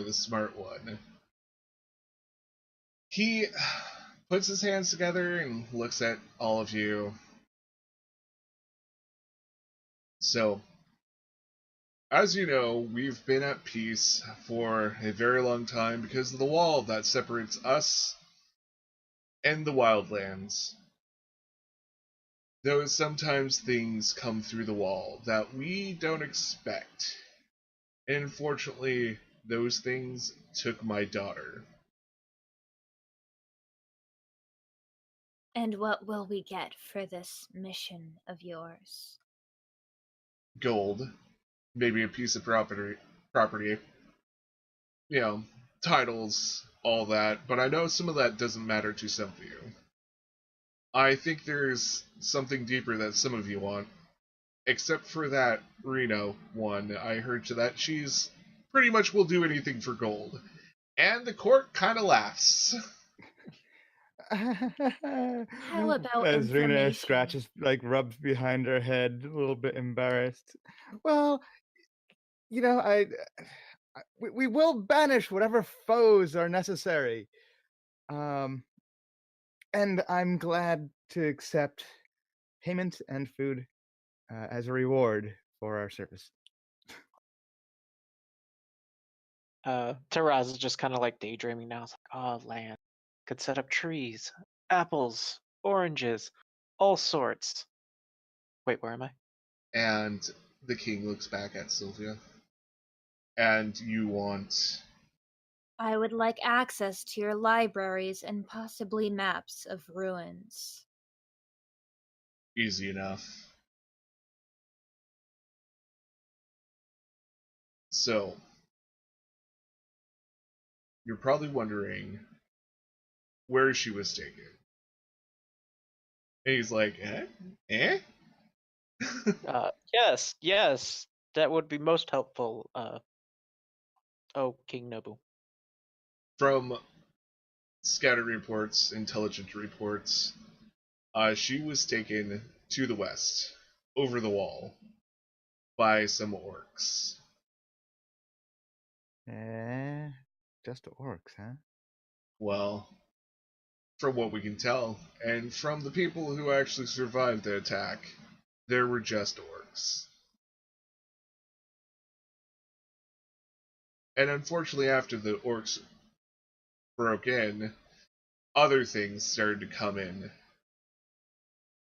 are the smart one. He puts his hands together and looks at all of you. So, as you know, we've been at peace for a very long time because of the wall that separates us and the wildlands. Though sometimes things come through the wall that we don't expect. And unfortunately, those things took my daughter. And what will we get for this mission of yours? Gold, maybe a piece of property, you know, titles, all that, but I know some of that doesn't matter to some of you. I think there's something deeper that some of you want, except for that Reno one. I heard that she's pretty much will do anything for gold. And the court kind of laughs. How about As Rena information? scratches, rubs behind her head, a little bit embarrassed. Well, you know, we will banish whatever foes are necessary. And I'm glad to accept payment and food as a reward for our service. Taraz is just kind of like daydreaming now. It's like, oh, land. Could set up trees, apples, oranges, all sorts. Wait, where am I? And the king looks back at Sylvia. And you want... I would like access to your libraries and possibly maps of ruins. Easy enough. So, you're probably wondering where she was taken. And he's like, eh? Eh? Yes, that would be most helpful. Oh, King Nobu. From scattered reports, intelligence reports, she was taken to the west, over the wall, by some orcs. Just orcs, huh? Well, from what we can tell, and from the people who actually survived the attack, there were just orcs. And unfortunately, after the orcs broke in, other things started to come in,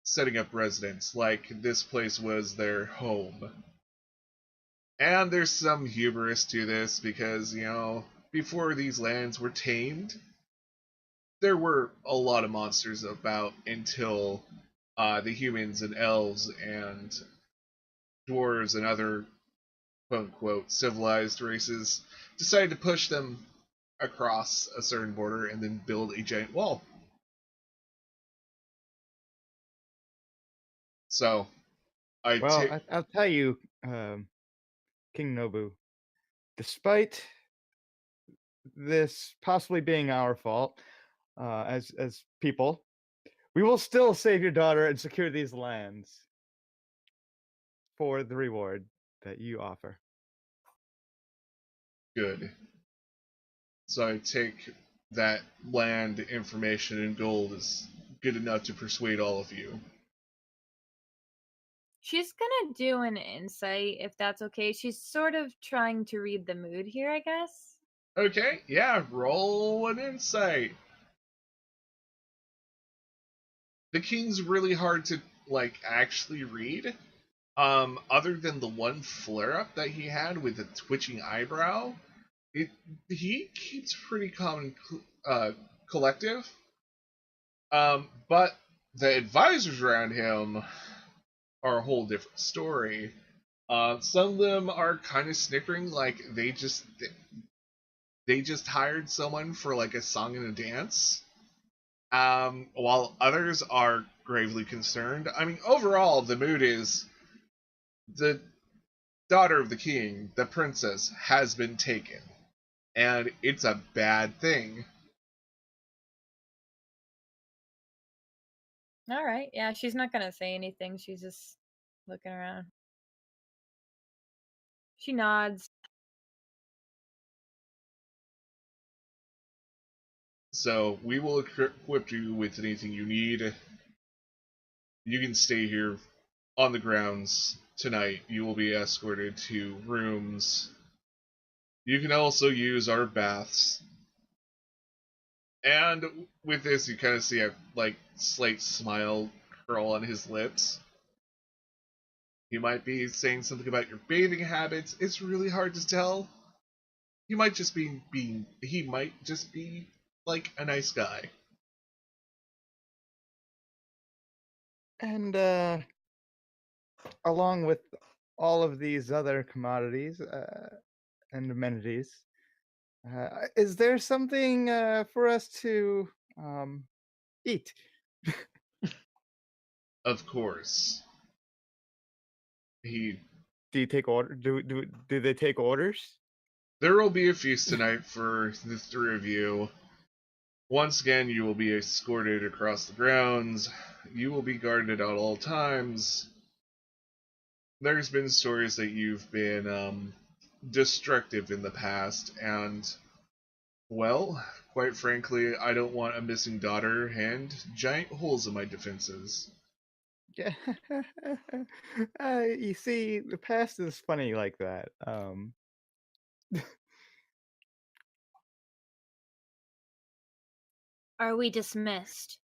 setting up residence, like this place was their home. And there's some humorous to this because, you know, before these lands were tamed, there were a lot of monsters about until the humans and elves and dwarves and other quote-unquote civilized races decided to push them across a certain border and then build a giant wall. So, I'll tell you, King Nobu, despite this possibly being our fault, as people, we will still save your daughter and secure these lands for the reward that you offer. Good. So I take that land information and gold is good enough to persuade all of you. She's gonna do an insight, if that's okay. She's sort of trying to read the mood here, I guess. Okay, yeah, roll an insight. The king's really hard to actually read. Other than the one flare up that he had with the twitching eyebrow, he keeps pretty calm and collective. But the advisors around him are a whole different story. Some of them are kind of snickering, like they just hired someone for a song and a dance. While others are gravely concerned. I mean, overall, the mood is the daughter of the king, the princess, has been taken. And it's a bad thing. Alright, yeah, she's not gonna say anything. She's just looking around. She nods. So we will equip you with anything you need. You can stay here on the grounds tonight. You will be escorted to rooms. You can also use our baths. And with this, you kind of see a slight smile curl on his lips. He might be saying something about your bathing habits. It's really hard to tell. He might just be like a nice guy. And along with all of these other commodities and amenities, is there something for us to eat? Of course. He Do you take order? Do they take orders? There will be a feast tonight for the three of you. Once again, you will be escorted across the grounds. You will be guarded at all times. There's been stories that you've been destructive in the past, and, well, quite frankly, I don't want a missing daughter and giant holes in my defenses. Yeah. You see, the past is funny like that. Are we dismissed?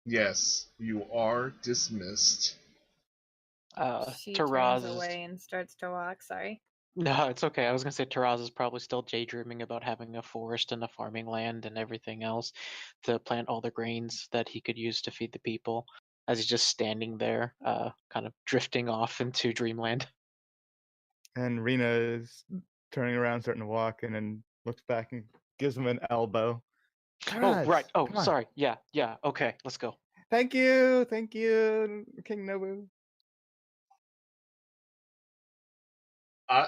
Yes, you are dismissed. She Taraz turns is... away and starts to walk. Sorry. No, it's okay. I was gonna say Taraz is probably still daydreaming about having a forest and a farming land and everything else to plant all the grains that he could use to feed the people. As he's just standing there, kind of drifting off into dreamland. And Rena is turning around, starting to walk, and then looks back and gives him an elbow. Oh, right. Oh, come on. sorry. Yeah. Okay, let's go. Thank you, King Nobu.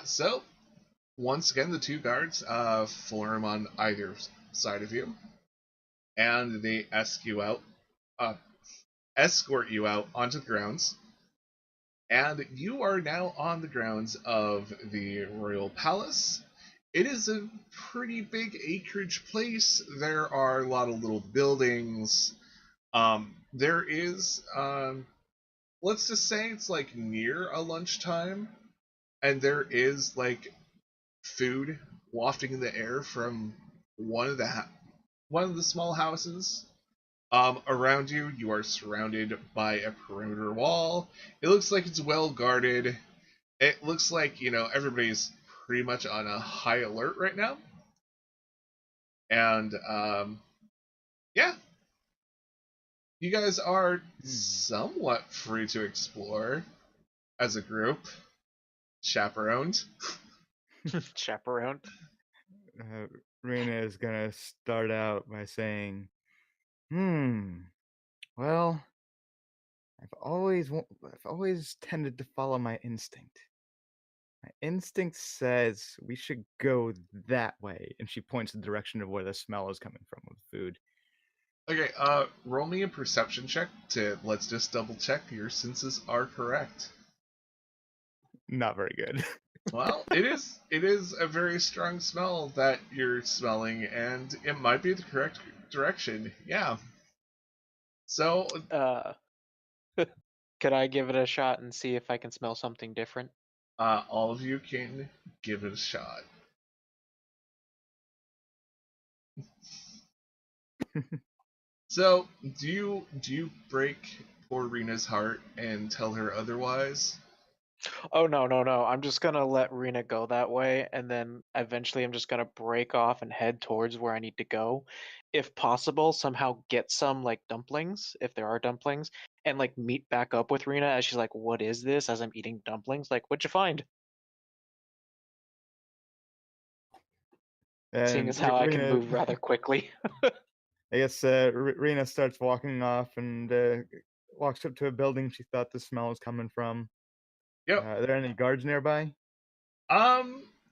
So, once again, the two guards form on either side of you, and they escort you out onto the grounds. And you are now on the grounds of the royal palace. It is a pretty big acreage place. There are a lot of little buildings. There is, let's just say it's like near a lunchtime, and there is like food wafting in the air from one of the small houses. Around you, you are surrounded by a perimeter wall. It looks like it's well guarded. It looks like, everybody's pretty much on a high alert right now. And, yeah. You guys are somewhat free to explore as a group. Chaperoned. Chaperone. Rena is gonna start out by saying, well, I've always tended to follow my instinct. My instinct says we should go that way, and she points the direction of where the smell is coming from with food. Okay, roll me a perception check let's just double check your senses are correct. Not very good. Well, it is a very strong smell that you're smelling, and it might be the correct direction. Yeah. So, could I give it a shot and see if I can smell something different? all of you can give it a shot. So, do you break poor Rena's heart and tell her otherwise? Oh, no. I'm just gonna let Rena go that way, and then eventually I'm just gonna break off and head towards where I need to go. If possible, somehow get some, like, dumplings, if there are dumplings, and, like, meet back up with Rena as she's like, what is this? As I'm eating dumplings. Like, what'd you find? Seeing as how I can Rena, move rather quickly. I guess Rena starts walking off and walks up to a building she thought the smell was coming from. Yep. Are there any guards nearby?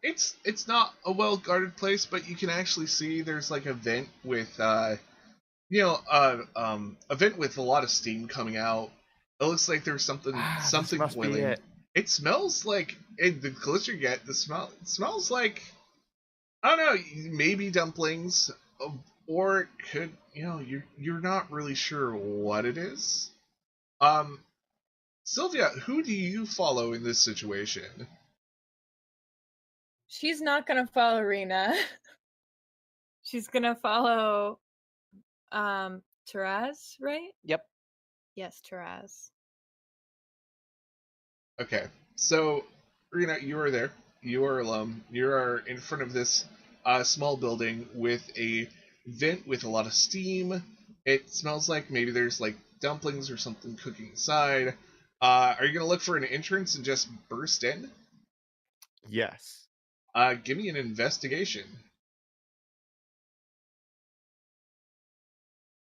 It's not a well guarded place, but you can actually see there's like a vent with a vent with a lot of steam coming out. It looks like there's something This must boiling. be it. It smells like the closer you get, it smells like I don't know, maybe dumplings, or it could, you're not really sure what it is. Um, Sylvia, who do you follow in this situation? She's not gonna follow Rena. She's gonna follow Taraz, right? Yep. Yes, Taraz. Okay, so Rena, you are there. You are alone. You are in front of this small building with a vent with a lot of steam. It smells like maybe there's like dumplings or something cooking inside. Are you gonna look for an entrance and just burst in? Yes. Give me an investigation.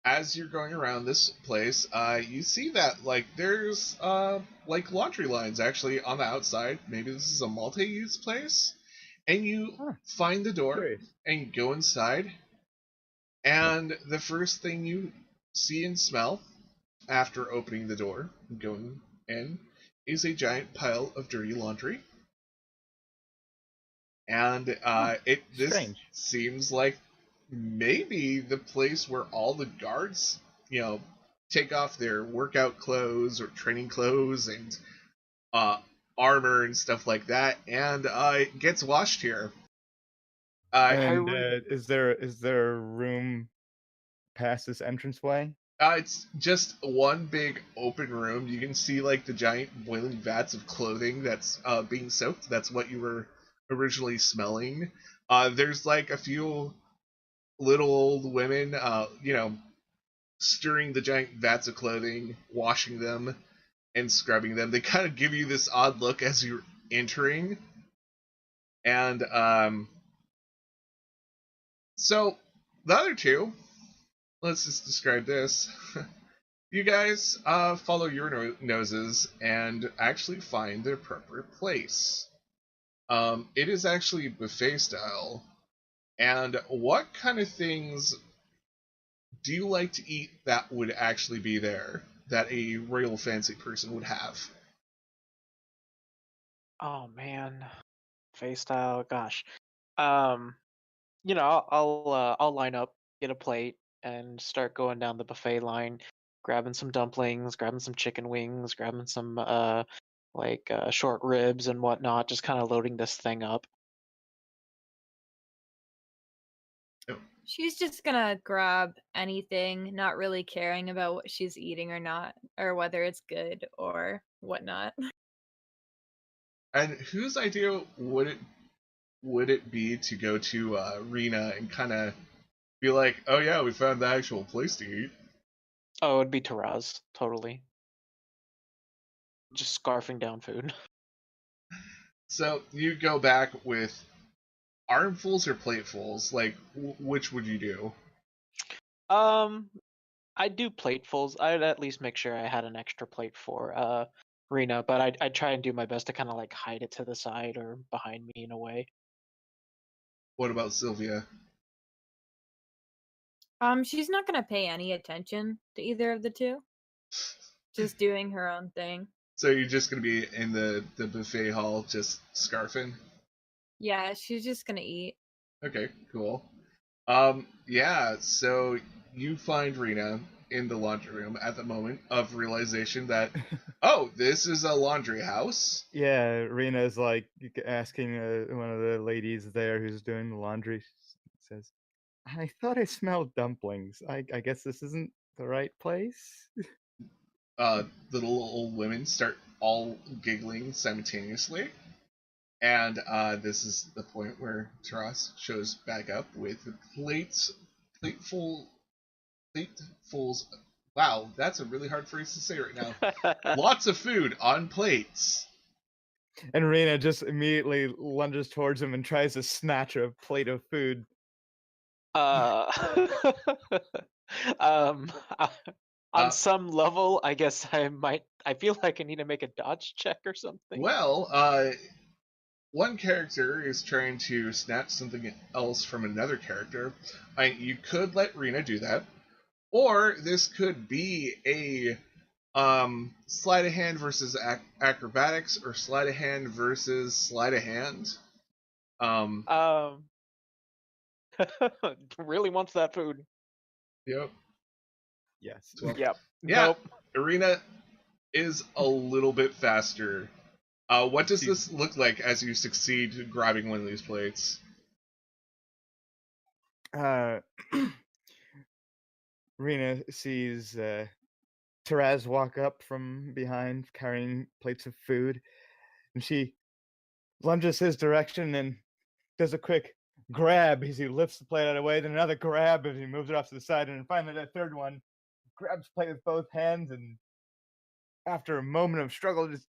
As you're going around this place, you see that like there's like laundry lines actually on the outside. Maybe this is a multi-use place, and you Huh. find the door Curious. and you go inside. And the first thing you see and smell after opening the door and going in is a giant pile of dirty laundry. And this Strange. seems like maybe the place where all the guards, take off their workout clothes or training clothes and uh, armor and stuff like that, and it gets washed here. And is there a room past this entranceway? It's just one big open room. You can see like the giant boiling vats of clothing that's being soaked. That's what you were originally smelling. There's like a few little old women, stirring the giant vats of clothing, washing them, and scrubbing them. They kind of give you this odd look as you're entering. And so the other two, let's just describe this. You guys follow your noses and actually find the appropriate place. It is actually buffet style. And what kind of things do you like to eat that would actually be there that a real fancy person would have? Oh man, face style. Gosh. Um, I'll line up, get a plate, and start going down the buffet line, grabbing some dumplings, grabbing some chicken wings, grabbing some short ribs and whatnot. Just kind of loading this thing up. She's just gonna grab anything, not really caring about what she's eating or not, or whether it's good or whatnot. And whose idea would it be to go to Rena and kind of be like, oh yeah, we found the actual place to eat? Oh, it'd be Taraz, totally. Just scarfing down food. So you go back with armfuls or platefuls? Like, which would you do? Um, I'd do platefuls. I'd at least make sure I had an extra plate for Rena, but I'd try and do my best to kind of like hide it to the side or behind me in a way. What about Sylvia? She's not gonna pay any attention to either of the two. Just doing her own thing. So you're just gonna be in the buffet hall just scarfing? Yeah, she's just gonna eat. Okay, cool. Yeah, so you find Rena in the laundry room at the moment of realization that, oh, this is a laundry house. Yeah, Rena's like asking one of the ladies there who's doing the laundry. Says, "I thought I smelled dumplings. I guess this isn't the right place." The little old women start all giggling simultaneously. And this is the point where Taras shows back up with plateful, platefuls. Wow, that's a really hard phrase to say right now. Lots of food on plates. And Rena just immediately lunges towards him and tries to snatch a plate of food. uh, um, on some level, I guess I feel like I need to make a dodge check or something. Well, one character is trying to snatch something else from another character. You could let Rena do that, or this could be a sleight of hand versus acrobatics, or sleight of hand versus sleight of hand. Um, Really wants that food. Yep. Yes. Well, Yep. yeah. Nope. Arena is a little bit faster. What does See- this look like as you succeed grabbing one of these plates? Rena sees Taraz walk up from behind carrying plates of food, and she lunges his direction and does a quick grab as he lifts the plate out of the way, then another grab as he moves it off to the side, and then finally that third one grabs the plate with both hands, and after a moment of struggle, just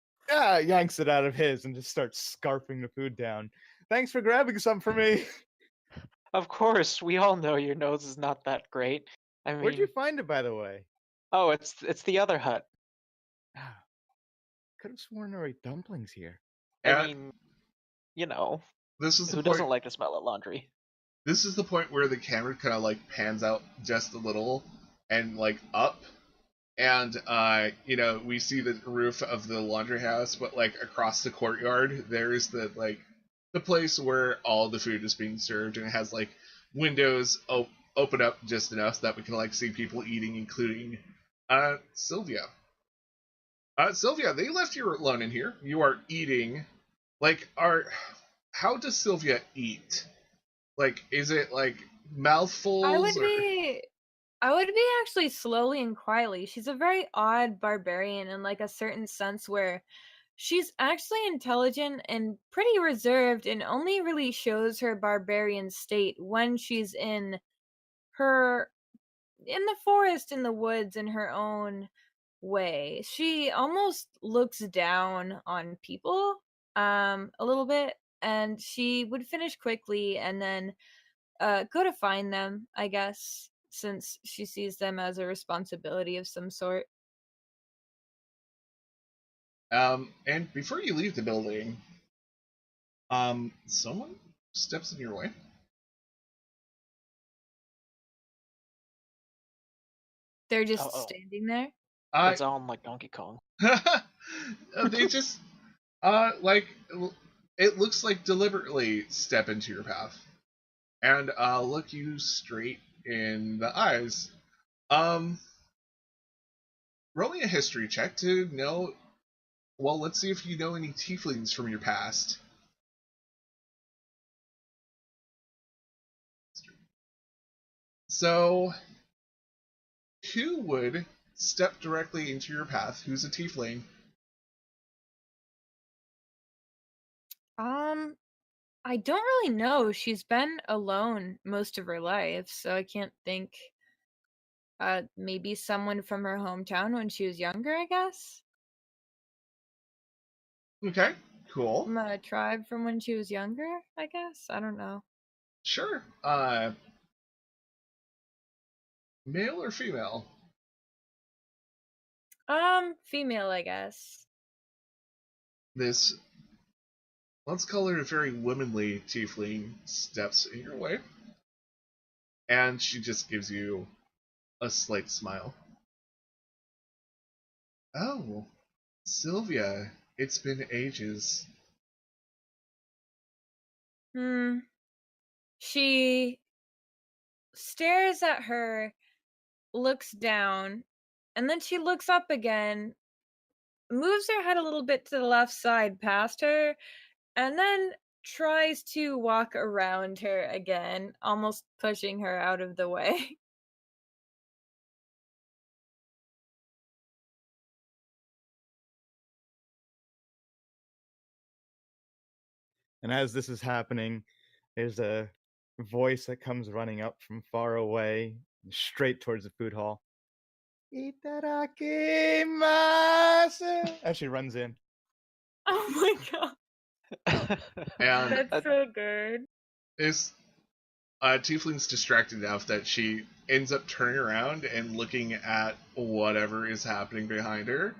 yanks it out of his and just starts scarfing the food down. Thanks for grabbing some for me. Of course, we all know your nose is not that great. I Where'd you mean, find it, by the way? oh, it's the other hut. Could have sworn there were dumplings here. I And mean, you know, this is the who point. doesn't like to smell of laundry? This is the point where the camera kind of like pans out just a little and like up, and we see the roof of the laundry house, but like across the courtyard there's the place where all the food is being served, and it has like windows open up just enough so that we can like see people eating, including Sylvia. Sylvia, they left you alone in here. You are eating. How does Sylvia eat? Like, is it like mouthfuls? I would be actually slowly and quietly. She's a very odd barbarian in like a certain sense where she's actually intelligent and pretty reserved and only really shows her barbarian state when she's in the forest, in the woods, in her own way. She almost looks down on people a little bit, and she would finish quickly and then go to find them, I guess, since she sees them as a responsibility of some sort. And before you leave the building, someone steps in your way. They're just Uh-oh. standing there. It's on like Donkey Kong. They just it looks like deliberately step into your path and look you straight in the eyes. Rolling a history check to know. Well, let's see if you know any tieflings from your past. So, who would step directly into your path? Who's a tiefling? I don't really know. She's been alone most of her life, so I can't think. Maybe someone from her hometown when she was younger, I guess. Okay, cool. From a tribe from when she was younger, I guess. I don't know. Sure. Male or female? Female, I guess. This, let's call her a very womanly tiefling, steps in your way. And she just gives you a slight smile. Oh, Sylvia, it's been ages. She stares at her, looks down, and then she looks up again, moves her head a little bit to the left side past her, and then tries to walk around her again, almost pushing her out of the way. And as this is happening, there's a voice that comes running up from far away, straight towards the food hall. Itadakimasu! As she runs in. Oh my god. And That's so good. is Tiefling's distracted enough that she ends up turning around and looking at whatever is happening behind her.